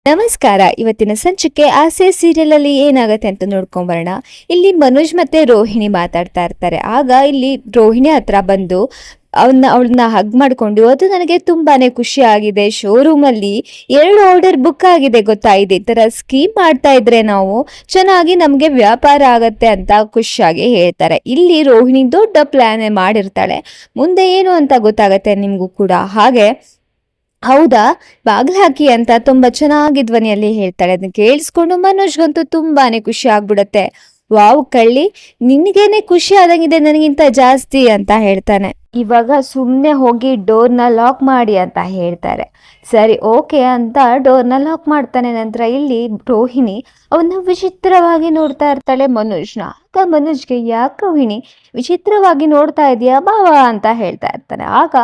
ನಮಸ್ಕಾರ. ಇವತ್ತಿನ ಸಂಚಿಕೆ ಆಸೆ ಸೀರಿಯಲ್ ಅಲ್ಲಿ ಏನಾಗತ್ತೆ ಅಂತ ನೋಡ್ಕೊಂಬರೋಣ. ಇಲ್ಲಿ ಮನೋಜ್ ಮತ್ತೆ ರೋಹಿಣಿ ಮಾತಾಡ್ತಾ ಇರ್ತಾರೆ. ಆಗ ಇಲ್ಲಿ ರೋಹಿಣಿ ಹತ್ರ ಬಂದು ಅವಳನ್ನ ಹಗ್ ಮಾಡ್ಕೊಂಡು, ಅದು ನನಗೆ ತುಂಬಾನೇ ಖುಷಿ ಆಗಿದೆ. ಶೋರೂಮ್ ಅಲ್ಲಿ 2 ಆರ್ಡರ್ ಬುಕ್ ಆಗಿದೆ ಗೊತ್ತಾ, ಇದೇ ತರ ಸ್ಕೀಮ್ ಮಾಡ್ತಾ ಇದ್ರೆ ನಾವು ಚೆನ್ನಾಗಿ ನಮ್ಗೆ ವ್ಯಾಪಾರ ಆಗತ್ತೆ ಅಂತ ಖುಷಿಯಾಗಿ ಹೇಳ್ತಾರೆ. ಇಲ್ಲಿ ರೋಹಿಣಿ ದೊಡ್ಡ ಪ್ಲಾನ್ ಮಾಡಿರ್ತಾಳೆ, ಮುಂದೆ ಏನು ಅಂತ ಗೊತ್ತಾಗತ್ತೆ ನಿಮ್ಗೂ ಕೂಡ. ಹಾಗೆ ಹೌದಾ, ಬಾಗ್ಲ ಹಾಕಿ ಅಂತ ತುಂಬಾ ಚೆನ್ನಾಗಿ ಧ್ವನಿಯಲ್ಲಿ ಹೇಳ್ತಾಳೆ. ಅದನ್ನ ಕೇಳಿಸ್ಕೊಂಡು ಮನೋಜ್ಗಂತೂ ತುಂಬಾನೇ ಖುಷಿ ಆಗ್ಬಿಡತ್ತೆ. ವಾವ್ ಕಳ್ಳಿ, ನಿನ್ಗೇನೆ ಖುಷಿ ಆದಂಗಿದೆ ನನಗಿಂತ ಜಾಸ್ತಿ ಅಂತ ಹೇಳ್ತಾನೆ. ಇವಾಗ ಸುಮ್ಮನೆ ಹೋಗಿ ಡೋರ್ನ ಲಾಕ್ ಮಾಡಿ ಅಂತ ಹೇಳ್ತಾರೆ. ಸರಿ ಓಕೆ ಅಂತ ಡೋರ್ನ ಲಾಕ್ ಮಾಡ್ತಾನೆ. ನಂತರ ಇಲ್ಲಿ ರೋಹಿಣಿ ಅವನ್ನ ವಿಚಿತ್ರವಾಗಿ ನೋಡ್ತಾ ಇರ್ತಾಳೆ ಮನೋಜ್ನ. ಆಗ ಮನೋಜ್ಗೆ ಯಾಕೆ ರೋಹಿಣಿ ವಿಚಿತ್ರವಾಗಿ ನೋಡ್ತಾ ಇದೀಯಾ ಬಾವ ಅಂತ ಹೇಳ್ತಾ ಇರ್ತಾನೆ. ಆಗ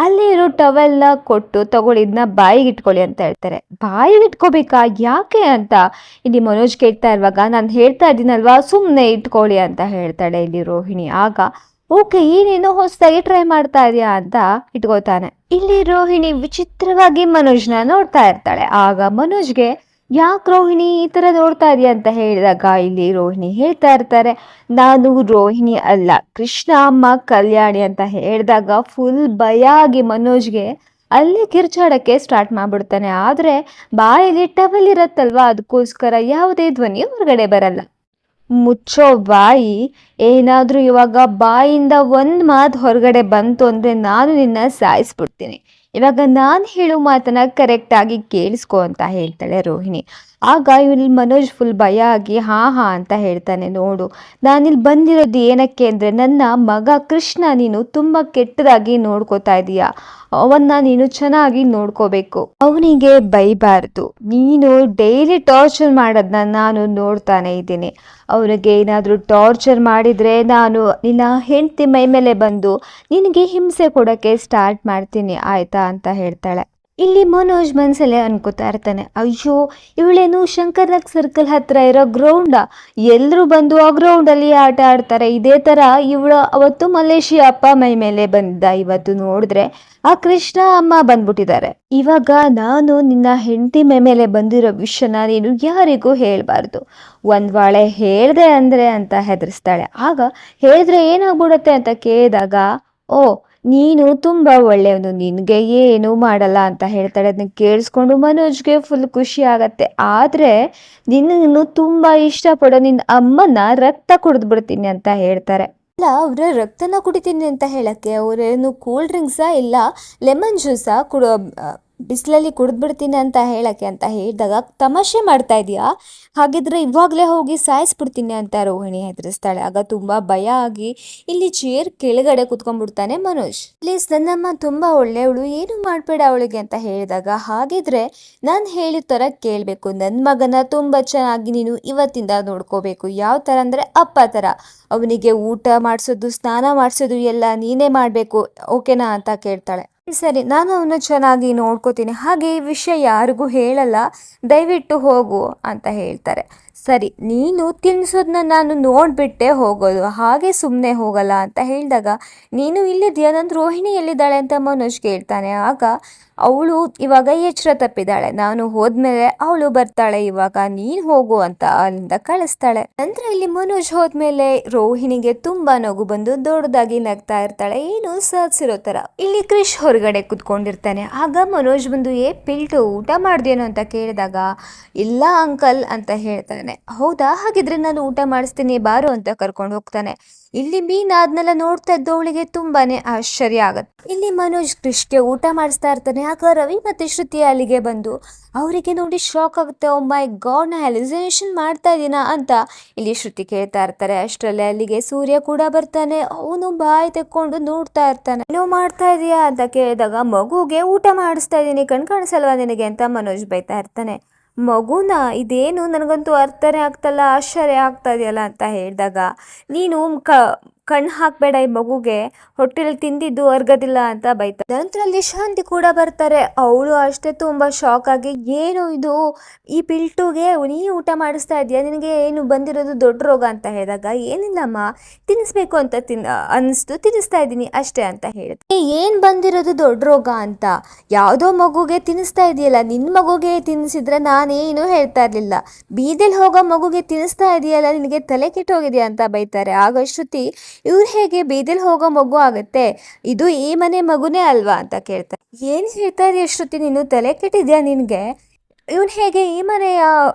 ಅಲ್ಲಿ ಇರೋ ಟವೆಲ್ನ ಕೊಟ್ಟು ತಗೊಳ್ಳಿ, ಇದನ್ನ ಬಾಯಿಗೆ ಇಟ್ಕೊಳ್ಳಿ ಅಂತ ಹೇಳ್ತಾರೆ. ಬಾಯಿಗೆ ಇಟ್ಕೋಬೇಕಾ, ಯಾಕೆ ಅಂತ ಇಲ್ಲಿ ಮನೋಜ್ ಕೇಳ್ತಾ ಇರುವಾಗ, ನಾನು ಹೇಳ್ತಾ ಇದ್ದೀನಲ್ವಾ ಸುಮ್ಮನೆ ಇಟ್ಕೊಳ್ಳಿ ಅಂತ ಹೇಳ್ತಾಳೆ ಇಲ್ಲಿ ರೋಹಿಣಿ. ಆಗ ಓಕೆ, ಏನೇನೋ ಹೊಸದಾಗಿ ಟ್ರೈ ಮಾಡ್ತಾ ಇದೆಯಾ ಅಂತ ಇಟ್ಕೋತಾನೆ. ಇಲ್ಲಿ ರೋಹಿಣಿ ವಿಚಿತ್ರವಾಗಿ ಮನೋಜ್ನ ನೋಡ್ತಾ ಇರ್ತಾಳೆ. ಆಗ ಮನೋಜ್ಗೆ ಯಾಕೆ ರೋಹಿಣಿ ಈ ತರ ನೋಡ್ತಾ ಇದೆಯಾ ಅಂತ ಹೇಳಿದಾಗ ಇಲ್ಲಿ ರೋಹಿಣಿ ಹೇಳ್ತಾ ಇರ್ತಾರೆ, ನಾನು ರೋಹಿಣಿ ಅಲ್ಲ, ಕೃಷ್ಣ ಅಮ್ಮ ಕಲ್ಯಾಣಿ ಅಂತ ಹೇಳಿದಾಗ ಫುಲ್ ಭಯ ಆಗಿ ಮನೋಜ್ಗೆ ಅಲ್ಲಿ ಕಿರ್ಚಾಡಕ್ಕೆ ಸ್ಟಾರ್ಟ್ ಮಾಡ್ಬಿಡ್ತಾನೆ. ಆದ್ರೆ ಬಾಯಲ್ಲಿ ಟವಲ್ ಇರತ್ತಲ್ವಾ, ಅದಕ್ಕೋಸ್ಕರ ಯಾವುದೇ ಧ್ವನಿ ಹೊರಗಡೆ ಬರಲ್ಲ. ಮುಚ್ಚೋ ಬಾಯಿ, ಏನಾದ್ರೂ ಇವಾಗ ಬಾಯಿಂದ ಒಂದ್ ಮಾತು ಹೊರಗಡೆ ಬಂತು ಅಂದ್ರೆ ನಾನು ನಿನ್ನ ಸಾಯಿಸ್ಬಿಡ್ತೀನಿ. ಇವಾಗ ನಾನು ಹೇಳೋ ಮಾತನ್ನ ಕರೆಕ್ಟ್ ಆಗಿ ಕೇಳಿಸ್ಕೊ ಅಂತ ಹೇಳ್ತಾಳೆ ರೋಹಿಣಿ. ಆಗ ಇಲ್ಲಿ ಮನೋಜ್ ಫುಲ್ ಭಯ ಆಗಿ ಹಾ ಹಾ ಅಂತ ಹೇಳ್ತಾನೆ. ನೋಡು, ನಾನಿಲ್ಲಿ ಬಂದಿರೋದು ಏನಕ್ಕೆ ಅಂದ್ರೆ ನನ್ನ ಮಗ ಕೃಷ್ಣ ನೀನು ತುಂಬಾ ಕೆಟ್ಟದಾಗಿ ನೋಡ್ಕೋತಾ ಇದೀಯ, ಅವನ್ನ ನೀನು ಚೆನ್ನಾಗಿ ನೋಡ್ಕೋಬೇಕು, ಅವನಿಗೆ ಬೈಬಾರ್ದು. ನೀನು ಡೈಲಿ ಟಾರ್ಚರ್ ಮಾಡೋದನ್ನ ನಾನು ನೋಡ್ತಾನೆ ಇದ್ದೀನಿ. ಅವನಿಗೆ ಏನಾದರೂ ಟಾರ್ಚರ್ ಮಾಡಿದ್ರೆ ನಾನು ನಿನ್ನ ಹೆಂಡತಿ ಮೈ ಮೇಲೆ ಬಂದು ನಿನಗೆ ಹಿಂಸೆ ಕೊಡೋಕ್ಕೆ ಸ್ಟಾರ್ಟ್ ಮಾಡ್ತೀನಿ ಆಯ್ತಾ ಅಂತ ಹೇಳ್ತಾಳೆ. ಇಲ್ಲಿ ಮನೋಜ್ ಮನ್ಸಲ್ಲೇ ಅನ್ಕೋತಾ ಇರ್ತಾನೆ, ಅಯ್ಯೋ ಇವಳೇನು ಶಂಕರ್ನಾಗ್ ಸರ್ಕಲ್ ಹತ್ರ ಇರೋ ಗ್ರೌಂಡ, ಎಲ್ಲರೂ ಬಂದು ಆ ಗ್ರೌಂಡಲ್ಲಿ ಆಟ ಆಡ್ತಾರೆ. ಇದೇ ಥರ ಇವಳು ಅವತ್ತು ಮಲೇಷಿಯಾ ಅಪ್ಪ ಮೈ ಮೇಲೆ ಬಂದಿದ್ದ, ಇವತ್ತು ನೋಡಿದ್ರೆ ಆ ಕೃಷ್ಣ ಅಮ್ಮ ಬಂದ್ಬಿಟ್ಟಿದ್ದಾರೆ. ಇವಾಗ ನಾನು ನಿನ್ನ ಹೆಂಡತಿ ಮೈ ಮೇಲೆ ಬಂದಿರೋ ವಿಷಯನ ನೀನು ಯಾರಿಗೂ ಹೇಳ್ಬಾರ್ದು, ಒಂದ್ ವೇಳೆ ಹೇಳ್ದೆ ಅಂದ್ರೆ ಅಂತ ಹೆದರ್ಸ್ತಾಳೆ. ಆಗ ಹೇಳಿದ್ರೆ ಏನಾಗ್ಬಿಡುತ್ತೆ ಅಂತ ಕೇಳಿದಾಗ, ಓ ನೀನು ತುಂಬಾ ಒಳ್ಳೆಯವನು, ನಿನ್ಗೆ ಏನು ಮಾಡಲ್ಲ ಅಂತ ಹೇಳ್ತಾಳೆ. ಅದನ್ನ ಕೇಳಿಸ್ಕೊಂಡು ಮನೋಜ್ಗೆ ಫುಲ್ ಖುಷಿ ಆಗತ್ತೆ. ಆದ್ರೆ ನಿನ್ನನ್ನು ತುಂಬಾ ಇಷ್ಟಪಡೋ ನಿನ್ನ ಅಮ್ಮನ ರಕ್ತ ಕುಡಿದ್ಬಿಡ್ತೀನಿ ಅಂತ ಹೇಳ್ತಾರೆ. ಇಲ್ಲ, ಅವ್ರ ರಕ್ತನ ಕುಡಿತೀನಿ ಅಂತ ಹೇಳಕ್ಕೆ ಅವ್ರೇನು ಕೂಲ್ ಡ್ರಿಂಕ್ಸಾ ಇಲ್ಲ ಲೆಮನ್ ಜ್ಯೂಸಾ ಬಿಸಿಲಲ್ಲಿ ಕುಡಿದ್ಬಿಡ್ತೀನಿ ಅಂತ ಹೇಳಕ್ಕೆ ಅಂತ ಹೇಳಿದಾಗ, ತಮಾಷೆ ಮಾಡ್ತಾ ಇದೀಯಾ, ಹಾಗಿದ್ರೆ ಇವಾಗಲೇ ಹೋಗಿ ಸಾಯಿಸ್ಬಿಡ್ತೀನಿ ಅಂತ ರೋಹಿಣಿ ಹೆದರಿಸ್ತಾಳೆ. ಆಗ ತುಂಬಾ ಭಯ ಆಗಿ ಇಲ್ಲಿ ಚೇರ್ ಕೆಳಗಡೆ ಕುತ್ಕೊಂಡ್ಬಿಡ್ತಾನೆ ಮನೋಜ್. ಪ್ಲೀಸ್ ನನ್ನಮ್ಮ ತುಂಬಾ ಒಳ್ಳೆಯವಳು, ಏನು ಮಾಡ್ಬೇಡ ಅವಳಿಗೆ ಅಂತ ಹೇಳಿದಾಗ, ಹಾಗಿದ್ರೆ ನಾನು ಹೇಳಿದ ತರ ಕೇಳಬೇಕು, ನನ್ನ ಮಗನ ತುಂಬಾ ಚೆನ್ನಾಗಿ ನೀನು ಇವತ್ತಿಂದ ನೋಡ್ಕೋಬೇಕು. ಯಾವ ತರ ಅಂದ್ರೆ ಅಪ್ಪ ತರ, ಅವನಿಗೆ ಊಟ ಮಾಡಿಸೋದು ಸ್ನಾನ ಮಾಡಿಸೋದು ಎಲ್ಲ ನೀನೇ ಮಾಡಬೇಕು, ಓಕೆನಾ ಅಂತ ಕೇಳ್ತಾಳೆ. ಸರಿ, ನಾನು ಅವನ್ನ ಚೆನ್ನಾಗಿ ನೋಡ್ಕೋತೀನಿ, ಹಾಗೆ ಈ ವಿಷಯ ಯಾರಿಗೂ ಹೇಳಲ್ಲ, ದಯವಿಟ್ಟು ಹೋಗು ಅಂತ ಹೇಳ್ತಾರೆ. ಸರಿ, ನೀನು ತಿನ್ಸೋದನ್ನ ನಾನು ನೋಡ್ಬಿಟ್ಟೆ ಹೋಗೋದು, ಹಾಗೆ ಸುಮ್ಮನೆ ಹೋಗಲ್ಲ ಅಂತ ಹೇಳಿದಾಗ, ನೀನು ಇಲ್ಲಿದ್ಯಾ, ನನ್ನ ರೋಹಿಣಿ ಎಲ್ಲಿದ್ದಾಳೆ ಅಂತ ಮನೋಜ್ ಕೇಳ್ತಾನೆ. ಆಗ ಅವಳು ಇವಾಗ ಎಚ್ಚರ ತಪ್ಪಿದ್ದಾಳೆ, ನಾನು ಹೋದ್ಮೇಲೆ ಅವಳು ಬರ್ತಾಳೆ, ಇವಾಗ ನೀನ್ ಹೋಗು ಅಂತ ಅಲ್ಲಿಂದ ಕಳಿಸ್ತಾಳೆ. ನಂತರ ಇಲ್ಲಿ ಮನೋಜ್ ಹೋದ್ಮೇಲೆ ರೋಹಿಣಿಗೆ ತುಂಬಾ ನಗು ಬಂದು ದೊಡ್ಡದಾಗಿ ನಗ್ತಾ ಇರ್ತಾಳೆ, ಏನು ಸಾಧಿಸಿರೋ ತರ. ಇಲ್ಲಿ ಕ್ರಿಶ್ ಹೊರಗಡೆ ಕುತ್ಕೊಂಡಿರ್ತಾನೆ. ಆಗ ಮನೋಜ್ ಬಂದು ಪಿಲ್ಟು ಊಟ ಮಾಡ್ದೇನೋ ಅಂತ ಕೇಳಿದಾಗ, ಇಲ್ಲ ಅಂಕಲ್ ಅಂತ ಹೇಳ್ತಾನೆ. ಹೌದಾ, ಹಾಗಿದ್ರೆ ನಾನು ಊಟ ಮಾಡಿಸ್ತೀನಿ ಬಾರು ಅಂತ ಕರ್ಕೊಂಡು ಹೋಗ್ತಾನೆ. ಇಲ್ಲಿ ಮೀನಾ ಅದನ್ನೆಲ್ಲ ನೋಡ್ತಾ ಇದ್ದವಳಿಗೆ ತುಂಬಾನೇ ಆಶ್ಚರ್ಯ ಆಗತ್ತೆ. ಇಲ್ಲಿ ಮನೋಜ್ ಕ್ರಿಶ್ಗೆ ಊಟ ಮಾಡಿಸ್ತಾ ಇರ್ತಾನೆ. ಆಗ ರವಿ ಮತ್ತೆ ಶ್ರುತಿ ಅಲ್ಲಿಗೆ ಬಂದು ಅವರಿಗೆ ನೋಡಿ ಶಾಕ್ ಆಗುತ್ತೆ. ಓ ಮೈ ಗಾಡ್, ನಾ ಹ್ಯಾಲುಸಿನೇಷನ್ ಮಾಡ್ತಾ ಇದೀನಾ ಅಂತ ಇಲ್ಲಿ ಶ್ರುತಿ ಕೇಳ್ತಾ ಇರ್ತಾರೆ. ಅಷ್ಟರಲ್ಲಿ ಅಲ್ಲಿಗೆ ಸೂರ್ಯ ಕೂಡ ಬರ್ತಾನೆ. ಅವನು ಬಾಯಿ ತೆಕ್ಕೊಂಡು ನೋಡ್ತಾ ಇರ್ತಾನೆ. ಏನೋ ಮಾಡ್ತಾ ಇದೀಯಾ ಅಂತ ಕೇಳಿದಾಗ, ಮಗುಗೆ ಊಟ ಮಾಡಿಸ್ತಾ ಇದೀನಿ, ಕಣ್ ಕಾಣಿಸಲ್ವಾ ನಿನಗೆ ಅಂತ ಮನೋಜ್ ಬೈತಾ ಇರ್ತಾನೆ. ಮಗುನ, ಇದೇನು ನನಗಂತೂ ಅರ್ಥನೇ ಆಗ್ತಲ್ಲ, ಆಶ್ಚರ್ಯ ಆಗ್ತಾ ಇದೆಯಲ್ಲ ಅಂತ ಹೇಳಿದಾಗ, ನೀನು ಕಣ್ಣು ಹಾಕ್ಬೇಡ ಈ ಮಗುಗೆ, ಹೊಟ್ಟೆಲಿ ತಿಂದಿದ್ದು ಅರ್ಗದಿಲ್ಲ ಅಂತ ಬೈತಾರೆ. ನಂತರ ಅಲ್ಲಿ ಶಾಂತಿ ಕೂಡ ಬರ್ತಾರೆ. ಅವಳು ಅಷ್ಟೇ ತುಂಬಾ ಶಾಕ್ ಆಗಿ, ಏನು ಇದು, ಈ ಪಿಲ್ಟುಗೆ ನೀ ಊಟ ಮಾಡಿಸ್ತಾ ಇದೀಯ, ನಿನಗೆ ಏನು ಬಂದಿರೋದು ದೊಡ್ಡ ರೋಗ ಅಂತ ಹೇಳಿದಾಗ, ಏನಿಲ್ಲಮ್ಮ ತಿನ್ನಿಸ್ಬೇಕು ಅಂತ ಅನಿಸ್ತು, ತಿನ್ನಿಸ್ತಾ ಇದ್ದೀನಿ ಅಷ್ಟೇ ಅಂತ ಹೇಳಿದೆ. ಏನ್ ಬಂದಿರೋದು ದೊಡ್ಡ ರೋಗ ಅಂತ, ಯಾವುದೋ ಮಗುಗೆ ತಿನ್ನಿಸ್ತಾ ಇದೆಯಲ್ಲ, ನಿನ್ನ ಮಗುಗೆ ತಿನ್ನಿಸಿದ್ರೆ ನಾನೇನು ಹೇಳ್ತಾ ಇರ್ಲಿಲ್ಲ, ಬೀದಿಲ್ ಹೋಗೋ ಮಗುಗೆ ತಿನ್ನಿಸ್ತಾ ಇದೆಯಲ್ಲ, ನಿನಗೆ ತಲೆ ಕೆಟ್ಟೋಗಿದೆಯಾ ಅಂತ ಬೈತಾರೆ. ಆಗ ಶ್ರುತಿ, ಇವ್ರು ಹೇಗೆ ಬೀದಿಲ್ ಹೋಗೋ ಮಗು ಆಗುತ್ತೆ, ಇದು ಈ ಮನೆ ಮಗುನೇ ಅಲ್ವಾ ಅಂತ ಕೇಳ್ತಾರೆ. ಏನ್ ಹೇಳ್ತಾ ಇದೀಯ ಶ್ರುತಿ, ನೀನು ತಲೆ ಕೆಟ್ಟಿದ್ಯಾ ನಿನ್ಗೆ, ಇವನ್ ಹೇಗೆ ಈ ಮನೆಯ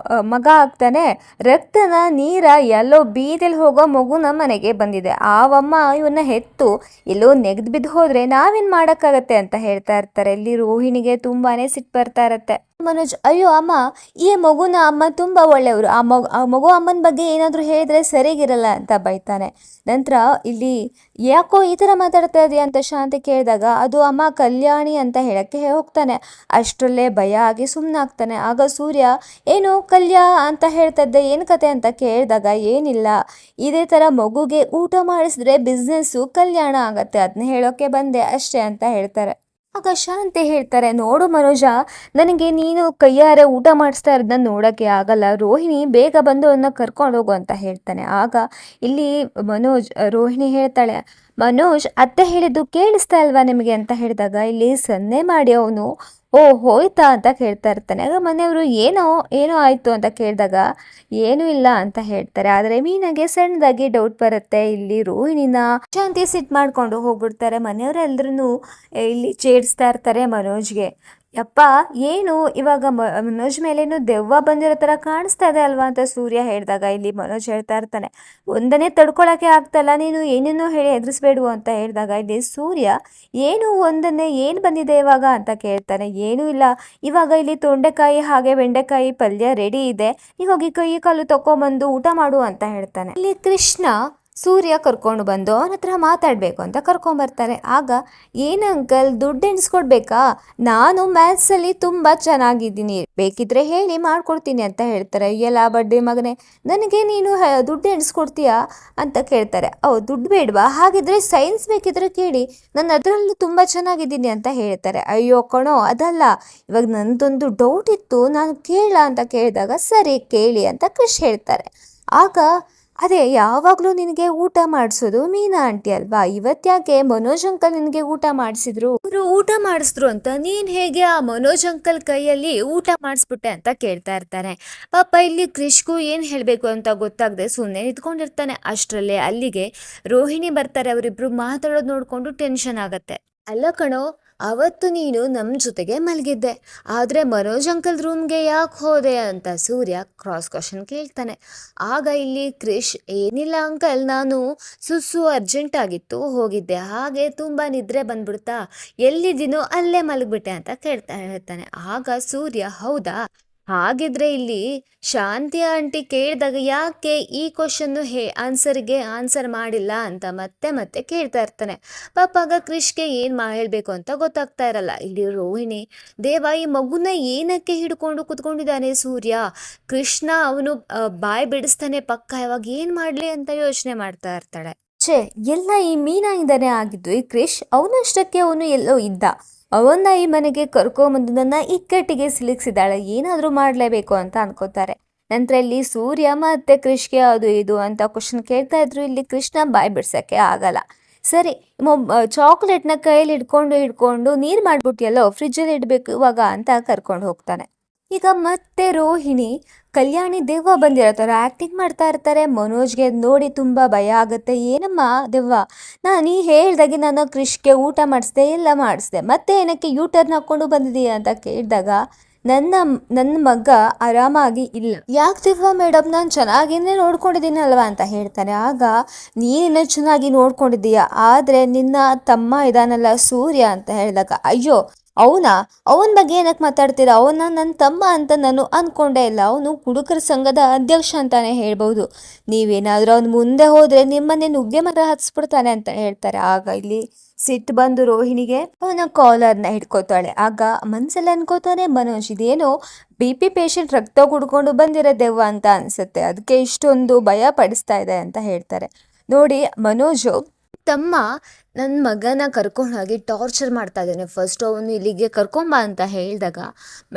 ಮಗ ಆಗ್ತಾನೆ, ರಕ್ತನ ನೀರ ಎಲ್ಲೋ ಬೀದಿಲ್ ಹೋಗೋ ಮಗುನ ಮನೆಗೆ ಬಂದಿದೆ, ಆವಮ್ಮ ಇವನ್ನ ಹೆತ್ತು ಎಲ್ಲೋ ನೆಗೆದು ಬಿದ್ದು ಹೋದ್ರೆ ನಾವೇನ್ ಮಾಡಕ್ಕಾಗತ್ತೆ ಅಂತ ಹೇಳ್ತಾ ಇರ್ತಾರೆ. ಇಲ್ಲಿ ರೋಹಿಣಿಗೆ ತುಂಬಾನೇ ಸಿಟ್ಟು ಬರ್ತಾ ಇರತ್ತೆ. ಮನೋಜ್, ಅಯ್ಯೋ ಅಮ್ಮ, ಈ ಮಗುನ ಅಮ್ಮ ತುಂಬಾ ಒಳ್ಳೆಯವರು, ಆ ಮಗು ಅಮ್ಮನ ಬಗ್ಗೆ ಏನಾದರೂ ಹೇಳಿದ್ರೆ ಸರಿಗಿರಲ್ಲ ಅಂತ ಬೈತಾನೆ. ನಂತರ ಇಲ್ಲಿ ಯಾಕೋ ಈ ಥರ ಮಾತಾಡ್ತಾ ಇದೆಯಾ ಅಂತ ಶಾಂತಿ ಕೇಳಿದಾಗ, ಅದು ಅಮ್ಮ ಕಲ್ಯಾಣಿ ಅಂತ ಹೇಳಕ್ಕೆ ಹೋಗ್ತಾನೆ. ಅಷ್ಟರಲ್ಲೇ ಭಯ ಆಗಿ ಸುಮ್ಮನಾಗ್ತಾನೆ. ಆಗ ಸೂರ್ಯ, ಏನು ಕಲ್ಯಾ ಅಂತ ಹೇಳ್ತಾ ಇದ್ದೆ, ಏನು ಕತೆ ಅಂತ ಕೇಳಿದಾಗ, ಏನಿಲ್ಲ, ಇದೇ ಥರ ಮಗುಗೆ ಊಟ ಮಾಡಿಸಿದ್ರೆ ಬಿಸ್ನೆಸ್ಸು ಕಲ್ಯಾಣ ಆಗತ್ತೆ, ಅದನ್ನ ಹೇಳೋಕ್ಕೆ ಬಂದೆ ಅಷ್ಟೇ ಅಂತ ಹೇಳ್ತಾರೆ. ಆಗ ಶಾಂತಿ ಹೇಳ್ತಾರೆ, ನೋಡು ಮನೋಜ, ನನಗೆ ನೀನು ಕೈಯಾರೆ ಊಟ ಮಾಡಿಸ್ತಾ ಇರೋದನ್ನ ನೋಡೋಕ್ಕೆ ಆಗಲ್ಲ, ರೋಹಿಣಿ ಬೇಗ ಬಂದು ಅವನ್ನ ಕರ್ಕೊಂಡು ಹೋಗು ಅಂತ ಹೇಳ್ತಾನೆ. ಆಗ ಇಲ್ಲಿ ರೋಹಿಣಿ ಹೇಳ್ತಾಳೆ, ಮನೋಜ್ ಅತ್ತೆ ಹೇಳಿದ್ದು ಕೇಳಿಸ್ತಾ ಇಲ್ವಾ ನಿಮಗೆ ಅಂತ ಹೇಳಿದಾಗ, ಇಲ್ಲಿ ಸನ್ನೆ ಮಾಡಿ ಅವನು ಓ ಹೋಯ್ತಾ ಅಂತ ಕೇಳ್ತಾ ಇರ್ತಾನೆ. ಆಗ ಮನೆಯವರು ಏನೋ ಆಯಿತು ಅಂತ ಕೇಳಿದಾಗ, ಏನೂ ಇಲ್ಲ ಅಂತ ಹೇಳ್ತಾರೆ. ಆದರೆ ಮೀನಾಗೆ ಸಣ್ಣದಾಗಿ ಡೌಟ್ ಬರುತ್ತೆ. ಇಲ್ಲಿ ರೋಹಿಣಿನ ಶಾಂತಿ ಸಿಟ್ಟು ಮಾಡ್ಕೊಂಡು ಹೋಗ್ಬಿಡ್ತಾರೆ. ಮನೆಯವರೆಲ್ಲರೂ ಇಲ್ಲಿ ಚೇಡಿಸ್ತಾ ಇರ್ತಾರೆ ಮನೋಜ್ಗೆ. ಯಪ್ಪ, ಏನು ಇವಾಗ ಮನೋಜ್ ಮೇಲೇನು ದೆವ್ವ ಬಂದಿರೋ ಥರ ಕಾಣಿಸ್ತಾ ಇದೆ ಅಲ್ವಾ ಅಂತ ಸೂರ್ಯ ಹೇಳಿದಾಗ, ಇಲ್ಲಿ ಮನೋಜ್ ಹೇಳ್ತಾ ಇರ್ತಾನೆ, ಒಂದನೇ ತಡ್ಕೊಳಕ್ಕೆ ಆಗ್ತಲ್ಲ, ನೀನು ಏನೇನೋ ಹೇಳಿ ಹೆದರಿಸ್ಬೇಡು ಅಂತ ಹೇಳಿದಾಗ, ಇಲ್ಲಿ ಸೂರ್ಯ, ಏನು ಬಂದಿದೆ ಇವಾಗ ಅಂತ ಕೇಳ್ತಾನೆ. ಏನೂ ಇಲ್ಲ, ಇವಾಗ ಇಲ್ಲಿ ತೊಂಡೆಕಾಯಿ ಹಾಗೆ ಬೆಂಡೆಕಾಯಿ ಪಲ್ಯ ರೆಡಿ ಇದೆ, ಈಗ ಹೋಗಿ ಕೈ ಕಾಲು ತಕೊಂಬಂದು ಊಟ ಮಾಡು ಅಂತ ಹೇಳ್ತಾನೆ. ಇಲ್ಲಿ ಕೃಷ್ಣ ಸೂರ್ಯ ಕರ್ಕೊಂಡು ಬಂದು ಅವನ ಹತ್ರ ಮಾತಾಡಬೇಕು ಅಂತ ಕರ್ಕೊಂಬರ್ತಾರೆ. ಆಗ, ಏನು ಅಂಕಲ್ ದುಡ್ಡು ಎಣಿಸ್ಕೊಡ್ಬೇಕಾ, ನಾನು ಮ್ಯಾಥ್ಸಲ್ಲಿ ತುಂಬ ಚೆನ್ನಾಗಿದ್ದೀನಿ, ಬೇಕಿದ್ರೆ ಹೇಳಿ ಮಾಡ್ಕೊಡ್ತೀನಿ ಅಂತ ಹೇಳ್ತಾರೆ. ಎಲ್ಲ ಬಡ್ಡಿ ಮಗನೇ, ನನಗೆ ನೀನು ದುಡ್ಡು ಎಣಿಸ್ಕೊಡ್ತೀಯಾ ಅಂತ ಕೇಳ್ತಾರೆ. ದುಡ್ಡು ಬೇಡವಾ, ಹಾಗಿದ್ರೆ ಸೈನ್ಸ್ ಬೇಕಿದ್ರೆ ಕೇಳಿ, ನಾನು ಅದರಲ್ಲೂ ತುಂಬ ಚೆನ್ನಾಗಿದ್ದೀನಿ ಅಂತ ಹೇಳ್ತಾರೆ. ಅಯ್ಯೋ ಕಣೋ, ಅದಲ್ಲ, ಇವಾಗ ನಂದೊಂದು ಡೌಟ್ ಇತ್ತು, ನಾನು ಕೇಳ ಅಂತ ಕೇಳಿದಾಗ, ಸರಿ ಕೇಳಿ ಅಂತ ಕೃಷ್ ಹೇಳ್ತಾರೆ. ಆಗ, ಅದೇ ಯಾವಾಗಲೂ ನಿನಗೆ ಊಟ ಮಾಡಿಸೋದು ಮೀನಾ ಆಂಟಿ ಅಲ್ವಾ, ಇವತ್ತ್ಯಾಕೆ ಮನೋಜ್ ಅಂಕಲ್ ನಿನಗೆ ಊಟ ಮಾಡಿಸಿದ್ರು, ಅವರು ಊಟ ಮಾಡಿಸಿದ್ರು ಅಂತ ನೀನು ಹೇಗೆ ಆ ಮನೋಜ್ ಅಂಕಲ್ ಕೈಯಲ್ಲಿ ಊಟ ಮಾಡಿಸ್ಬಿಟ್ಟೆ ಅಂತ ಕೇಳ್ತಾ ಇರ್ತಾನೆ. ಪಾಪ ಇಲ್ಲಿ ಕ್ರಿಶ್ಗೂ ಏನು ಹೇಳಬೇಕು ಅಂತ ಗೊತ್ತಾಗದೆ ಸುಮ್ಮನೆ ನಿಂತ್ಕೊಂಡಿರ್ತಾನೆ. ಅಷ್ಟರಲ್ಲೇ ಅಲ್ಲಿಗೆ ರೋಹಿಣಿ ಬರ್ತಾರೆ. ಅವರಿಬ್ರು ಮಾತಾಡೋದು ನೋಡಿಕೊಂಡು ಟೆನ್ಷನ್ ಆಗತ್ತೆ. ಅಲ್ಲ ಕಣೋ, ಅವತ್ತು ನೀನು ನಮ್ಮ ಜೊತೆಗೆ ಮಲಗಿದ್ದೆ, ಆದರೆ ಮನೋಜ್ ಅಂಕಲ್ ರೂಮ್ಗೆ ಯಾಕೆ ಹೋದೆ ಅಂತ ಸೂರ್ಯ ಕ್ರಾಸ್ ಕ್ವಶನ್ ಕೇಳ್ತಾನೆ. ಆಗ ಇಲ್ಲಿ ಕ್ರಿಶ್, ಏನಿಲ್ಲ ಅಂಕಲ್, ನಾನು ಅರ್ಜೆಂಟ್ ಆಗಿತ್ತು ಹೋಗಿದ್ದೆ, ಹಾಗೆ ತುಂಬ ನಿದ್ರೆ ಬಂದ್ಬಿಡ್ತಾ, ಎಲ್ಲಿದ್ದೀನೋ ಅಲ್ಲೇ ಮಲಗಿಬಿಟ್ಟೆ ಅಂತ ಹೇಳ್ತಾನೆ. ಆಗ ಸೂರ್ಯ, ಹೌದಾ, ಹಾಗಿದ್ರೆ ಇಲ್ಲಿ ಶಾಂತಿ ಆಂಟಿ ಕೇಳಿದಾಗ ಯಾಕೆ ಈ ಕ್ವಶನ್ನು ಆನ್ಸರ್ ಮಾಡಿಲ್ಲ ಅಂತ ಮತ್ತೆ ಕೇಳ್ತಾ ಇರ್ತಾನೆ. ಪಾಪ ಆಗ ಕ್ರಿಶ್ಗೆ ಏನು ಹೇಳಬೇಕು ಅಂತ ಗೊತ್ತಾಗ್ತಾ ಇರಲ್ಲ. ಇಲ್ಲಿ ರೋಹಿಣಿ, ದೇವ, ಈ ಮಗುನ ಏನಕ್ಕೆ ಹಿಡ್ಕೊಂಡು ಕುತ್ಕೊಂಡಿದ್ದಾನೆ ಸೂರ್ಯ, ಕೃಷ್ಣ ಅವನು ಬಾಯಿ ಬಿಡಿಸ್ತಾನೆ ಪಕ್ಕ, ಇವಾಗ ಏನು ಮಾಡಲಿ ಅಂತ ಯೋಚನೆ ಮಾಡ್ತಾ ಇರ್ತಾಳೆ. ಎಲ್ಲ ಈ ಮೀನಾಯಿಂದನೇ ಆಗಿದ್ದು. ಈ ಕ್ರಿಶ್ ಅವನಷ್ಟಕ್ಕೆ ಅವನು ಎಲ್ಲೋ ಇದ್ದ, ಅವನ್ನ ಈ ಮನೆಗೆ ಕರ್ಕೊಂಬಂದು ನನ್ನ ಇಕ್ಕಟ್ಟಿಗೆ ಸಿಲುಕಿಸಿದಾಳೆ, ಏನಾದರೂ ಮಾಡಲೇಬೇಕು ಅಂತ ಅನ್ಕೋತಾರೆ. ನಂತರ ಇಲ್ಲಿ ಸೂರ್ಯ ಮತ್ತೆ ಕ್ರಿಶ್ಗೆ ಅದು ಇದು ಅಂತ ಕ್ವಶನ್ ಕೇಳ್ತಾ ಇದ್ರು. ಇಲ್ಲಿ ಕೃಷ್ಣ ಬಾಯ್ ಬಿಡ್ಸಕ್ಕೆ ಆಗಲ್ಲ. ಸರಿ, ಚಾಕ್ಲೇಟ್ನ ಕೈಯಲ್ಲಿ ಹಿಡ್ಕೊಂಡು ನೀರು ಮಾಡ್ಬಿಟ್ಟಿಯಲ್ಲೋ, ಫ್ರಿಜ್ಜಲ್ಲಿ ಇಡಬೇಕು ಇವಾಗ ಅಂತ ಕರ್ಕೊಂಡು ಹೋಗ್ತಾನೆ. ಈಗ ಮತ್ತೆ ರೋಹಿಣಿ ಕಲ್ಯಾಣಿ ದೆವ್ವ ಬಂದಿರೋ ಥರ ಆ್ಯಕ್ಟಿಂಗ್ ಮಾಡ್ತಾ ಇರ್ತಾರೆ. ಮನೋಜ್ಗೆ ನೋಡಿ ತುಂಬ ಭಯ ಆಗುತ್ತೆ. ಏನಮ್ಮ ದೆವ್ವ, ನೀ ಹೇಳ್ದಾಗೆ ನಾನು ಕ್ರಿಶ್ಗೆ ಊಟ ಮಾಡಿಸ್ದೆ, ಎಲ್ಲ ಮಾಡಿಸ್ದೆ, ಮತ್ತೆ ಏನಕ್ಕೆ ಯೂಟರ್ನ್ ಹಾಕ್ಕೊಂಡು ಬಂದಿದೀಯ ಅಂತ ಕೇಳಿದಾಗ, ನನ್ನ ಮಗ ಆರಾಮಾಗಿ ಇಲ್ಲ. ಯಾಕೆ ದೆವ್ವ ಮೇಡಮ್, ನಾನು ಚೆನ್ನಾಗಿನೇ ನೋಡ್ಕೊಂಡಿದ್ದೀನಲ್ವಾ ಅಂತ ಹೇಳ್ತಾನೆ. ಆಗ, ನೀನು ಚೆನ್ನಾಗಿ ನೋಡ್ಕೊಂಡಿದ್ದೀಯ, ಆದರೆ ನಿನ್ನ ತಮ್ಮ ಇದಾನಲ್ಲ ಸೂರ್ಯ ಅಂತ ಹೇಳಿದಾಗ, ಅಯ್ಯೋ ಅವನ ಬಗ್ಗೆ ಏನಕ್ಕೆ ಮಾತಾಡ್ತೀರಾ, ಅವನ ನನ್ನ ತಮ್ಮ ಅಂತ ನಾನು ಅಂದ್ಕೊಂಡೇ ಇಲ್ಲ, ಅವನು ಹುಡುಗರ ಸಂಘದ ಅಧ್ಯಕ್ಷ ಅಂತಾನೆ ಹೇಳ್ಬೋದು, ನೀವೇನಾದರೂ ಅವನು ಮುಂದೆ ಹೋದರೆ ನಿಮ್ಮನ್ನೇ ನುಗ್ಗೆ ಮರ ಹತ್ಸ್ಬಿಡ್ತಾನೆ ಅಂತ ಹೇಳ್ತಾರೆ. ಆಗ ಇಲ್ಲಿ ಸಿಟ್ಟು ಬಂದು ರೋಹಿಣಿಗೆ ಅವನ ಕಾಲರ್ನ ಹಿಡ್ಕೋತಾಳೆ. ಆಗ ಮನ್ಸಲ್ಲಿ ಅನ್ಕೋತಾನೆ ಮನೋಜ್, ಇದೇನೋ BP ಪೇಷಂಟ್ ರಕ್ತ ಕುಡ್ಕೊಂಡು ಬಂದಿರೋ ದೆವ್ವ ಅಂತ ಅನ್ಸುತ್ತೆ, ಅದಕ್ಕೆ ಇಷ್ಟೊಂದು ಭಯ ಪಡಿಸ್ತಾ ಇದೆ ಅಂತ ಹೇಳ್ತಾರೆ. ನೋಡಿ ಮನೋಜು ತಮ್ಮ ನನ್ನ ಮಗನ ಕರ್ಕೊಂಡು ಹೋಗಿ ಟಾರ್ಚರ್ ಮಾಡ್ತಾ ಇದ್ದಾನೆ. ಫಸ್ಟ್ ಅವನು ಇಲ್ಲಿಗೆ ಕರ್ಕೊಂಬ ಅಂತ ಹೇಳಿದಾಗ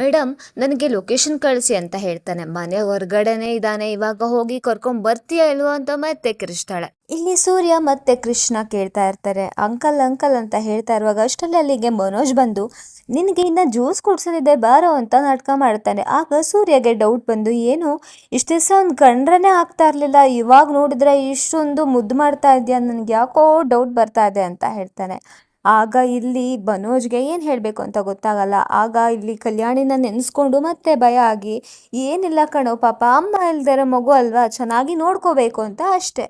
ಮೇಡಮ್ ನನಗೆ ಲೊಕೇಶನ್ ಕಳಿಸಿ ಅಂತ ಹೇಳ್ತಾನೆ. ಮನೆ ಹೊರಗಡೆನೇ ಇದ್ದಾನೆ, ಇವಾಗ ಹೋಗಿ ಕರ್ಕೊಂಡ್ ಬರ್ತೀಯಾ ಇಲ್ವೋ ಅಂತ ಮತ್ತೆ ಕಿರಿಸ್ತಾಳೆ. ಇಲ್ಲಿ ಸೂರ್ಯ ಮತ್ತೆ ಕೃಷ್ಣ ಕೇಳ್ತಾ ಇರ್ತಾರೆ ಅಂಕಲ್ ಅಂಕಲ್ ಅಂತ ಹೇಳ್ತಾ ಇರುವಾಗ ಅಷ್ಟರಲ್ಲಿ ಅಲ್ಲಿಗೆ ಮನೋಜ್ ಬಂದು ನಿನಗೆ ಇನ್ನ ಜ್ಯೂಸ್ ಕುಡ್ಸೋದಿದೆ ಬಾರೋ ಅಂತ ನಾಟಕ ಮಾಡ್ತಾನೆ. ಆಗ ಸೂರ್ಯಗೆ ಡೌಟ್ ಬಂದು ಏನು ಇಷ್ಟು ದಿವಸ ಅವ್ನು ಕಂಡ್ರೇ ಆಗ್ತಾ ಇರ್ಲಿಲ್ಲ, ಇವಾಗ ನೋಡಿದ್ರೆ ಇಷ್ಟೊಂದು ಮುದ್ದು ಮಾಡ್ತಾ ಇದೆಯಾ, ನನ್ಗೆ ಯಾಕೋ ಡೌಟ್ ಬರ್ತಾ ಇದೆ ಅಂತ ಹೇಳ್ತಾನೆ. ಆಗ ಇಲ್ಲಿ ಮನೋಜ್ಗೆ ಏನು ಹೇಳಬೇಕು ಅಂತ ಗೊತ್ತಾಗಲ್ಲ. ಆಗ ಇಲ್ಲಿ ಕಲ್ಯಾಣಿನ ನೆನೆಸ್ಕೊಂಡು ಮತ್ತೆ ಭಯ ಆಗಿ ಏನಿಲ್ಲ ಕಣೋ ಪಾಪ ಅಮ್ಮ ಇಲ್ದಿರೋ ಮಗು ಅಲ್ವಾ, ಚೆನ್ನಾಗಿ ನೋಡ್ಕೋಬೇಕು ಅಂತ ಅಷ್ಟೆ.